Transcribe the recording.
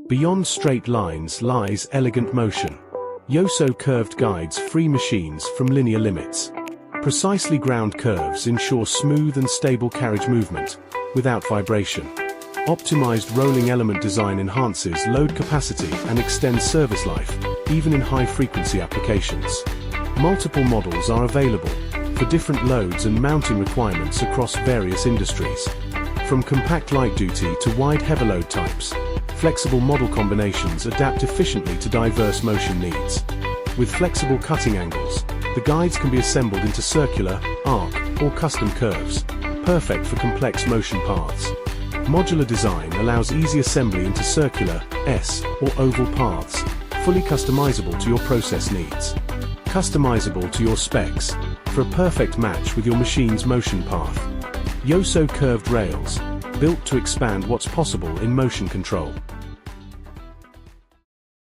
Beyond straight lines lies elegant motion. YOSO curved guides free machines from linear limits. Precisely ground curves ensure smooth and stable carriage movement, without vibration. Optimized rolling element design enhances load capacity and extends service life, even in high-frequency applications. Multiple models are available for different loads and mounting requirements across various industries. From compact light-duty to wide heavy-load types, flexible model combinations adapt efficiently to diverse motion needs. With flexible cutting angles, the guides can be assembled into circular, arc, or custom curves, perfect for complex motion paths. Modular design allows easy assembly into circular, S, or oval paths, fully customizable to your process needs. Customizable to your specs, for a perfect match with your machine's motion path. YOSO curved rails, built to expand what's possible in motion control.